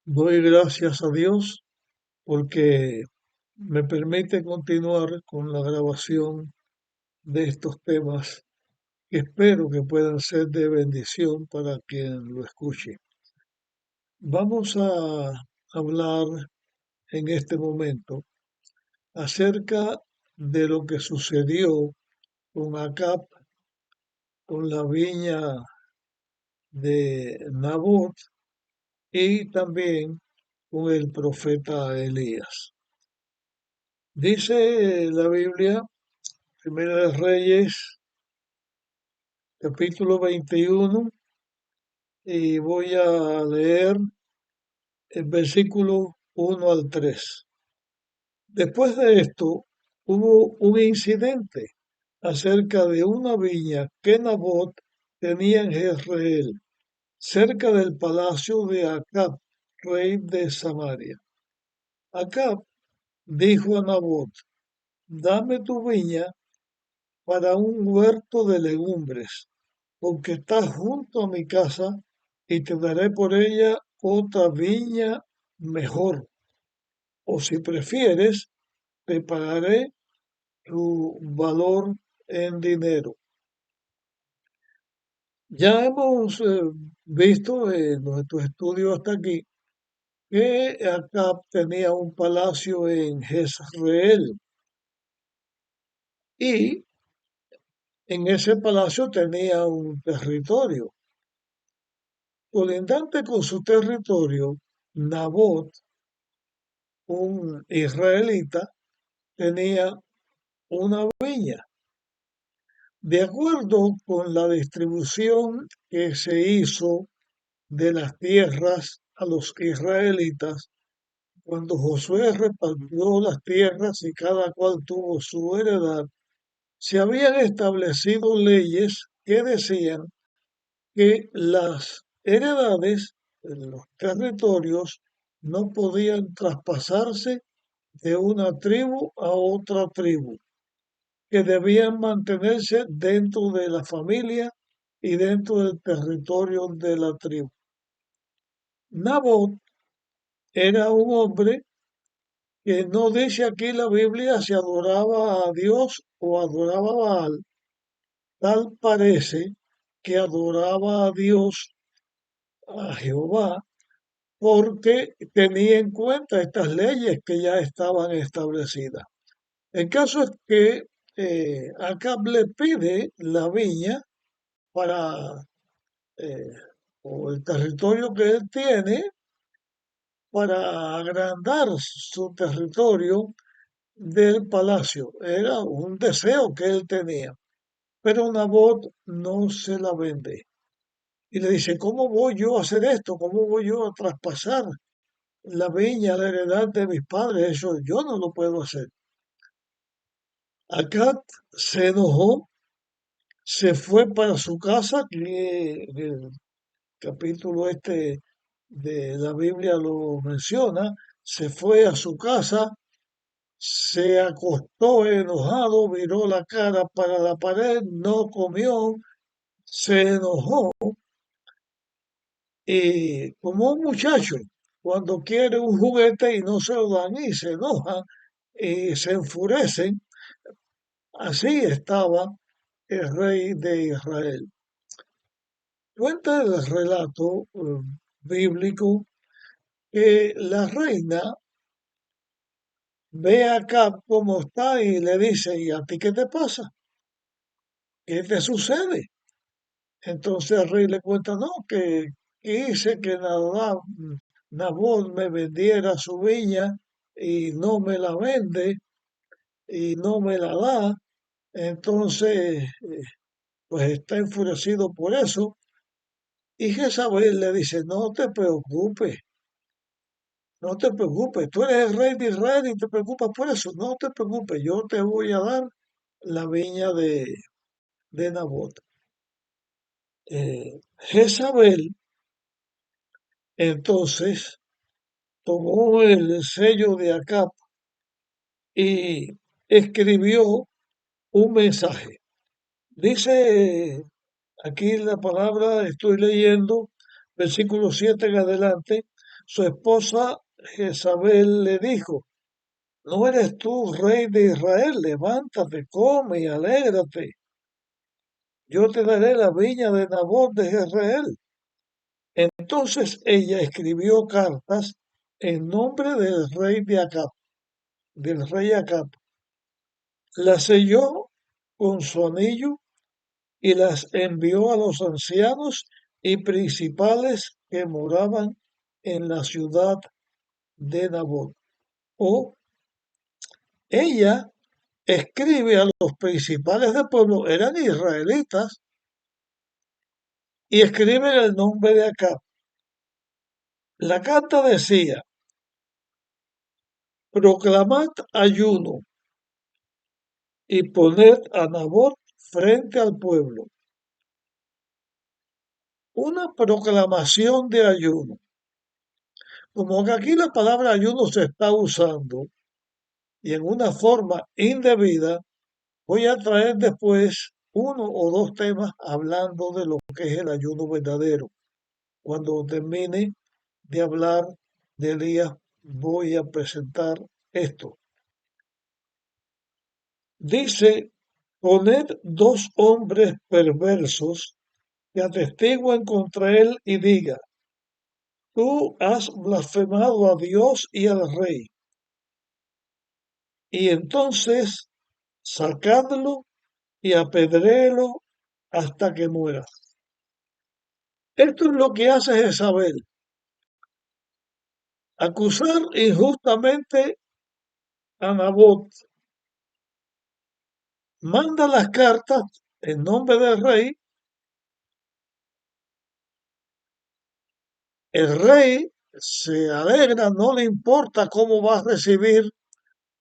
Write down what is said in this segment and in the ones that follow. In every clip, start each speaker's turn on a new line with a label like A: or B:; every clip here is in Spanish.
A: Doy gracias a Dios porque me permite continuar con la grabación de estos temas que espero que puedan ser de bendición para quien lo escuche. Vamos a hablar en este momento acerca de lo que sucedió con Acab, con la viña de Nabot y también con el profeta Elías. Dice la Biblia, Primera de Reyes, capítulo 21, y voy a leer el versículo 1 al 3. Después de esto, hubo un incidente acerca de una viña que Nabot tenía en Jezreel, cerca del palacio de Acab, rey de Samaria. Acab dijo a Nabot: dame tu viña para un huerto de legumbres, porque está junto a mi casa, y te daré por ella otra viña mejor. O si prefieres, te pagaré su valor en dinero. Ya hemos visto en nuestro estudio hasta aquí que Acab tenía un palacio en Jezreel y en ese palacio tenía un territorio. Colindante con su territorio, Nabot, un israelita, tenía una viña. De acuerdo con la distribución que se hizo de las tierras a los israelitas, cuando Josué repartió las tierras y cada cual tuvo su heredad, se habían establecido leyes que decían que las heredades en los territorios no podían traspasarse de una tribu a otra tribu, que debían mantenerse dentro de la familia y dentro del territorio de la tribu. Nabot era un hombre que no dice aquí la Biblia si adoraba a Dios o adoraba a Baal. Tal parece que adoraba a Dios, a Jehová, porque tenía en cuenta estas leyes que ya estaban establecidas. El caso es que Acab le pide la viña para, eh, o el territorio que él tiene, para agrandar su territorio del palacio. Era un deseo que él tenía, pero Nabot no se la vende. Y le dice: ¿cómo voy yo a hacer esto? ¿Cómo voy yo a traspasar la viña, la heredad de mis padres? Eso yo no lo puedo hacer. Acab se enojó, se fue para su casa, que el capítulo este de la Biblia lo menciona. Se fue a su casa, se acostó enojado, miró la cara para la pared, no comió, se enojó, y como un muchacho cuando quiere un juguete y no se lo dan y se enoja y se enfurecen. Así estaba el rey de Israel. Cuenta el relato bíblico que la reina ve a Acab como está y le dice: ¿y a ti qué te pasa? ¿Qué te sucede? Entonces el rey le cuenta: no, que quise que Nabot me vendiera su viña y no me la vende y no me la da. Entonces, pues está enfurecido por eso. Y Jezabel le dice: no te preocupes, no te preocupes, tú eres el rey de Israel y te preocupas por eso. No te preocupes, yo te voy a dar la viña de Nabot. Jezabel entonces tomó el sello de Acab y escribió un mensaje. Dice aquí la palabra, estoy leyendo, versículo 7 en adelante: su esposa Jezabel le dijo: ¿No eres tú rey de Israel? Levántate, come y alégrate. Yo te daré la viña de Nabot de Jezreel. Entonces ella escribió cartas en nombre del rey Acab. Las selló con su anillo y las envió a los ancianos y principales que moraban en la ciudad de Nabot. O ella escribe a los principales del pueblo, eran israelitas, y escribe en el nombre de Acab. La carta decía: proclamad ayuno y poned a Nabot frente al pueblo. Una proclamación de ayuno. Como que aquí la palabra ayuno se está usando y en una forma indebida, voy a traer después uno o dos temas hablando de lo que es el ayuno verdadero. Cuando termine de hablar de Elías, voy a presentar esto. Dice: poned dos hombres perversos que atestiguen contra él y diga: tú has blasfemado a Dios y al rey. Y entonces sacadlo y apedréelo hasta que muera. Esto es lo que hace Jezabel: acusar injustamente a Nabot. Manda las cartas en nombre del rey. El rey se alegra, no le importa cómo va a recibir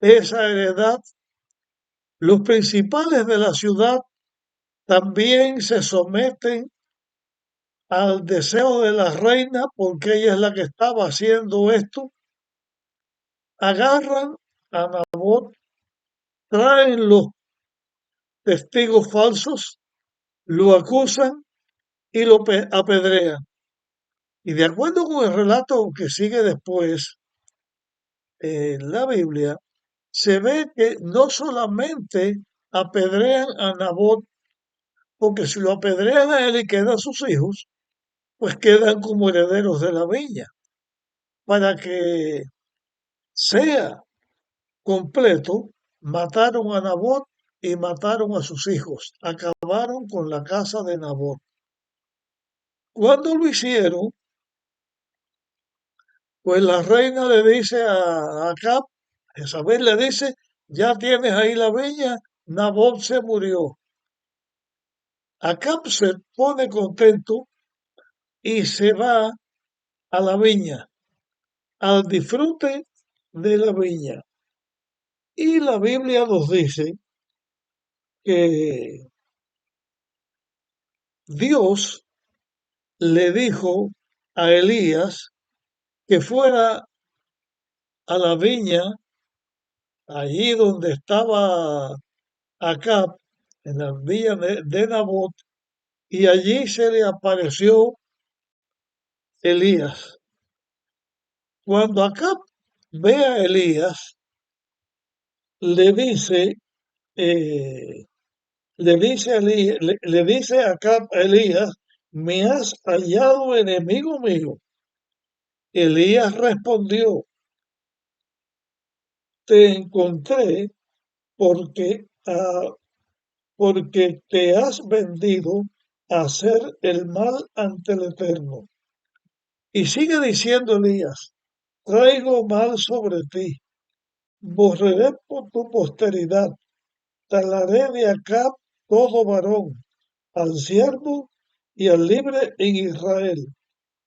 A: esa heredad. Los principales de la ciudad también se someten al deseo de la reina, porque ella es la que estaba haciendo esto. Agarran a Nabot, traen los testigos falsos, lo acusan y lo apedrean. Y de acuerdo con el relato que sigue después en la Biblia, se ve que no solamente apedrean a Nabot, porque si lo apedrean a él y quedan sus hijos, pues quedan como herederos de la viña. Para que sea completo, mataron a Nabot y mataron a sus hijos, acabaron con la casa de Nabot. Cuando lo hicieron, pues la reina le dice a Acab, Jezabel le dice: ya tienes ahí la viña, Nabot se murió. Acab se pone contento y se va a la viña, al disfrute de la viña. Y la Biblia nos dice que Dios le dijo a Elías que fuera a la viña, allí donde estaba Acab, en la viña de Nabot, y allí se le apareció Elías. Cuando Acab ve a Elías, le dice, eh, le dice a Acab a Elías: me has hallado enemigo mío. Elías respondió: te encontré porque, porque te has vendido a hacer el mal ante el Eterno. Y sigue diciendo Elías: traigo mal sobre ti, borraré por tu posteridad, talaré de Acab todo varón, al siervo y al libre en Israel,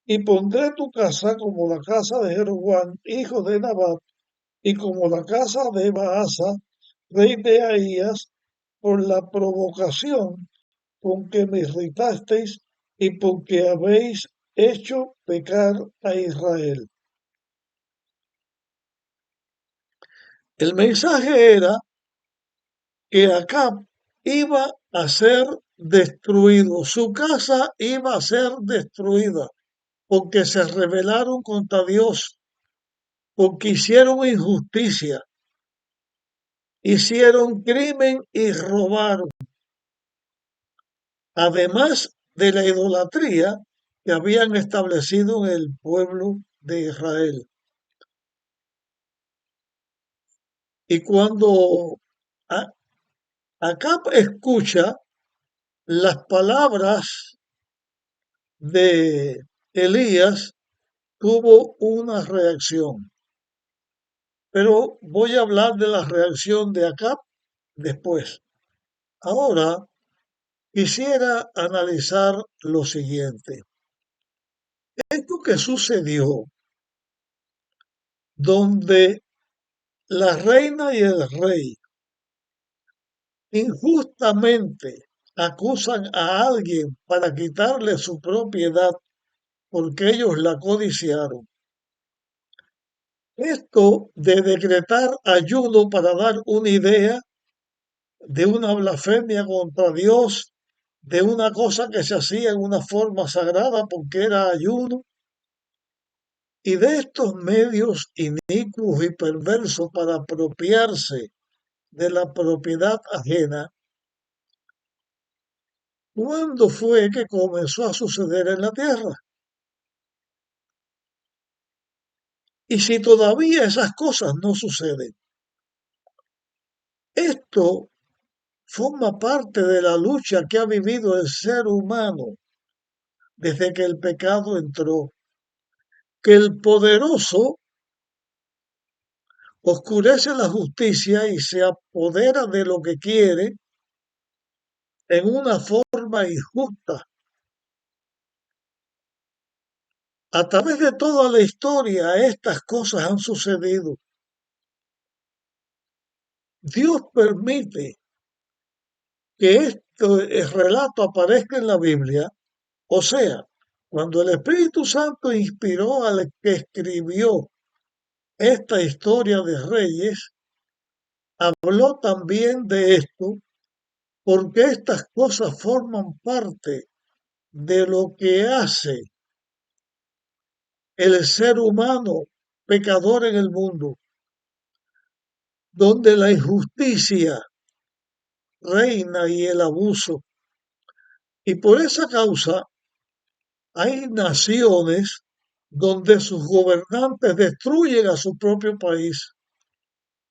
A: y pondré tu casa como la casa de Jeroboam, hijo de Nabat, y como la casa de Baasa, rey de Ahías, por la provocación con que me irritasteis y porque habéis hecho pecar a Israel. El mensaje era que Acab iba a ser destruido, su casa iba a ser destruida. porque se rebelaron contra Dios, porque hicieron injusticia, hicieron crimen y robaron, además de la idolatría que habían establecido en el pueblo de Israel. Y cuando A- Acab escucha las palabras de Elías, tuvo una reacción. Pero voy a hablar de la reacción de Acab después. Ahora quisiera analizar lo siguiente. Esto que sucedió, donde la reina y el rey injustamente acusan a alguien para quitarle su propiedad porque ellos la codiciaron. Esto de decretar ayuno para dar una idea de una blasfemia contra Dios, de una cosa que se hacía en una forma sagrada porque era ayuno, y de estos medios inicuos y perversos para apropiarse de la propiedad ajena, ¿cuándo fue que comenzó a suceder en la tierra? Y si todavía esas cosas no suceden, esto forma parte de la lucha que ha vivido el ser humano desde que el pecado entró, que el poderoso oscurece la justicia y se apodera de lo que quiere en una forma injusta. A través de toda la historia estas cosas han sucedido. Dios permite que este relato aparezca en la Biblia, o sea, cuando el Espíritu Santo inspiró al que escribió esta historia de reyes, habló también de esto porque estas cosas forman parte de lo que hace el ser humano pecador en el mundo, donde la injusticia reina y el abuso. Y por esa causa hay naciones donde sus gobernantes destruyen a su propio país,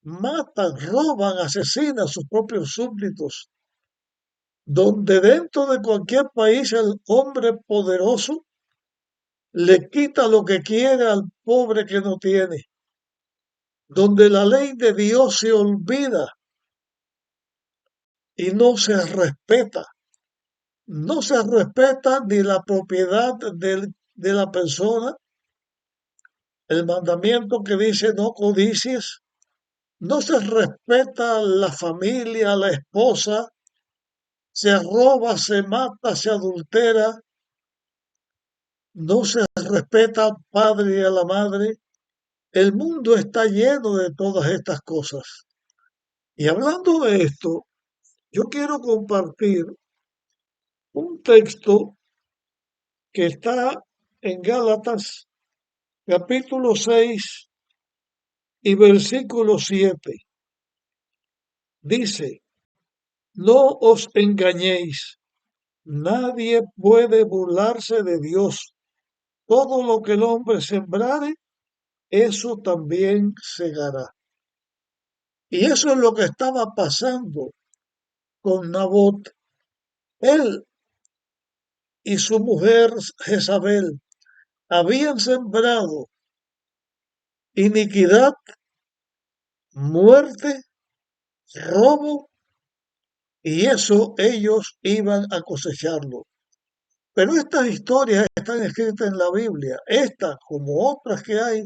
A: matan, roban, asesinan a sus propios súbditos, donde dentro de cualquier país el hombre poderoso le quita lo que quiere al pobre que no tiene, donde la ley de Dios se olvida y no se respeta. No se respeta ni la propiedad de la persona, el mandamiento que dice no codicies, no se respeta la familia, la esposa, se roba, se mata, se adultera, no se respeta al padre y a la madre. El mundo está lleno de todas estas cosas. Y hablando de esto, yo quiero compartir un texto que está en Gálatas capítulo 6 y versículo 7. Dice, no os engañéis, nadie puede burlarse de Dios. Todo lo que el hombre sembrare, eso también segará. Y eso es lo que estaba pasando con Nabot. Él y su mujer Jezabel habían sembrado iniquidad, muerte, robo, y eso ellos iban a cosecharlo. Pero estas historias están escritas en la Biblia, estas como otras que hay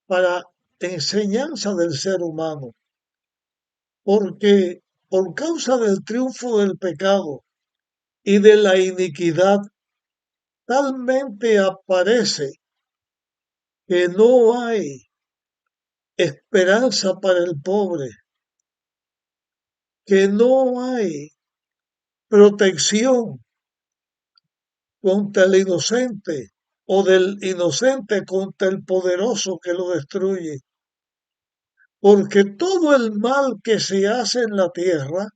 A: para enseñanza del ser humano, porque por causa del triunfo del pecado y de la iniquidad, talmente aparece que no hay esperanza para el pobre, que no hay protección contra el inocente, o del inocente contra el poderoso que lo destruye, porque todo el mal que se hace en la tierra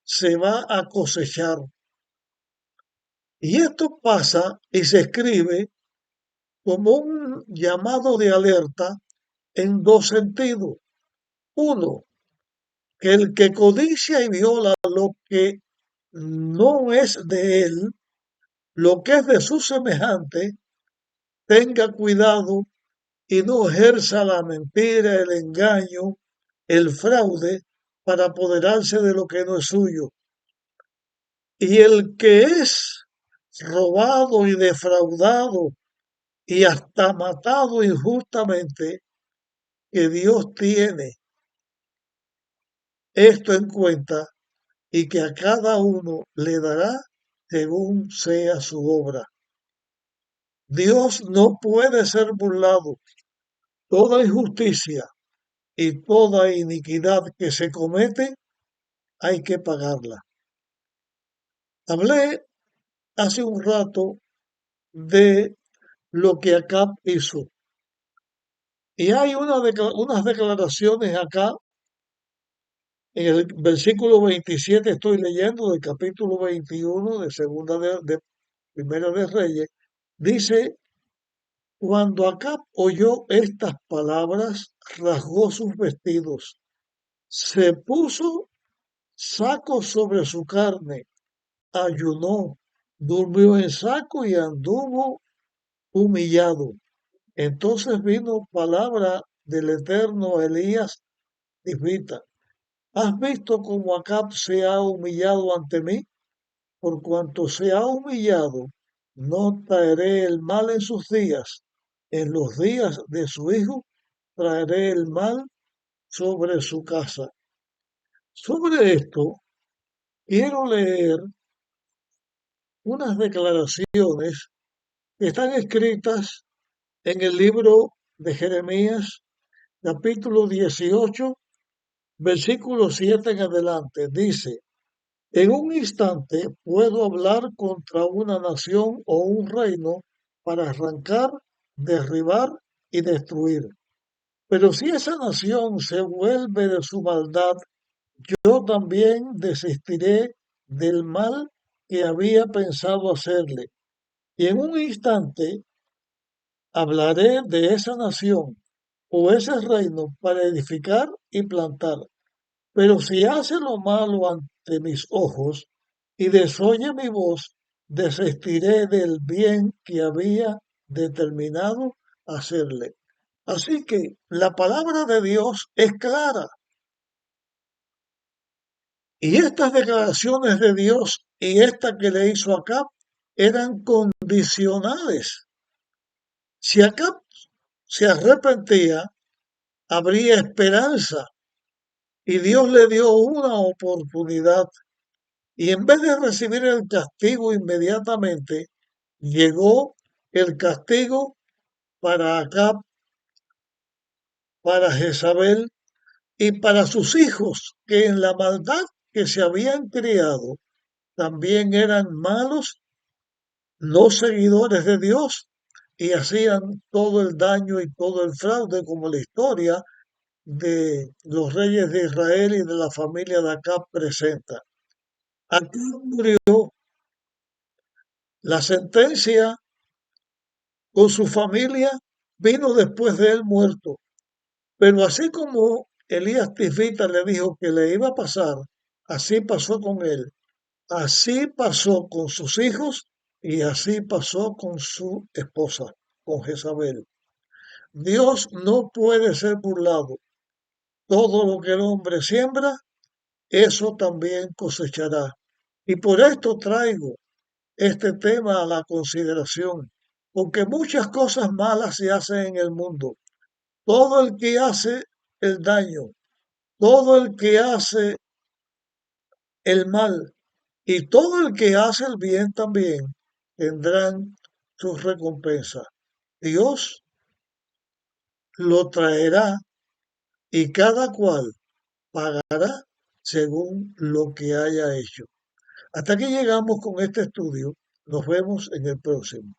A: se va a cosechar. Y esto pasa y se escribe como un llamado de alerta en dos sentidos. Uno, que el que codicia y viola lo que no es de él, lo que es de su semejante, tenga cuidado y no ejerza la mentira, el engaño, el fraude para apoderarse de lo que no es suyo. Y el que es robado y defraudado y hasta matado injustamente, que Dios tiene esto en cuenta y que a cada uno le dará según sea su obra. Dios no puede ser burlado. Toda injusticia y toda iniquidad que se comete hay que pagarla. Hablé hace un rato de lo que Acab hizo. Y hay unas declaraciones acá, en el versículo 27 estoy leyendo del capítulo 21 de Primera de Reyes, dice, cuando Acab oyó estas palabras, rasgó sus vestidos, se puso saco sobre su carne, ayunó, durmió en saco y anduvo humillado. Entonces vino palabra del Eterno a Elías Tisbita. ¿Has visto cómo Acab se ha humillado ante mí? Por cuanto se ha humillado, no traeré el mal en sus días. En los días de su hijo traeré el mal sobre su casa. Sobre esto, quiero leer unas declaraciones que están escritas en el libro de Jeremías, capítulo 18, versículo 7 en adelante. Dice, en un instante puedo hablar contra una nación o un reino para arrancar, derribar y destruir. Pero si esa nación se vuelve de su maldad, yo también desistiré del mal que había pensado hacerle. Y en un instante hablaré de esa nación o ese reino para edificar y plantar. Pero si hace lo malo ante mis ojos y desoye mi voz, desistiré del bien que había determinado hacerle. Así que la palabra de Dios es clara. Y estas declaraciones de Dios y esta que le hizo a Acab eran condicionales. Si Acab se arrepentía, habría esperanza y Dios le dio una oportunidad. Y en vez de recibir el castigo inmediatamente, llegó el castigo para Acab, para Jezabel y para sus hijos, que en la maldad que se habían criado también eran malos, no seguidores de Dios, y hacían todo el daño y todo el fraude, como la historia de los reyes de Israel y de la familia de Acab presenta. Acab murió, la sentencia con su familia vino después de él muerto. Pero así como Elías Tisbita le dijo que le iba a pasar, así pasó con él. Así pasó con sus hijos y así pasó con su esposa, con Jezabel. Dios no puede ser burlado. Todo lo que el hombre siembra, eso también cosechará. Y por esto traigo este tema a la consideración, porque muchas cosas malas se hacen en el mundo. Todo el que hace el daño, todo el que hace el mal y todo el que hace el bien también tendrán sus recompensas. Dios lo traerá y cada cual pagará según lo que haya hecho. Hasta aquí llegamos con este estudio. Nos vemos en el próximo.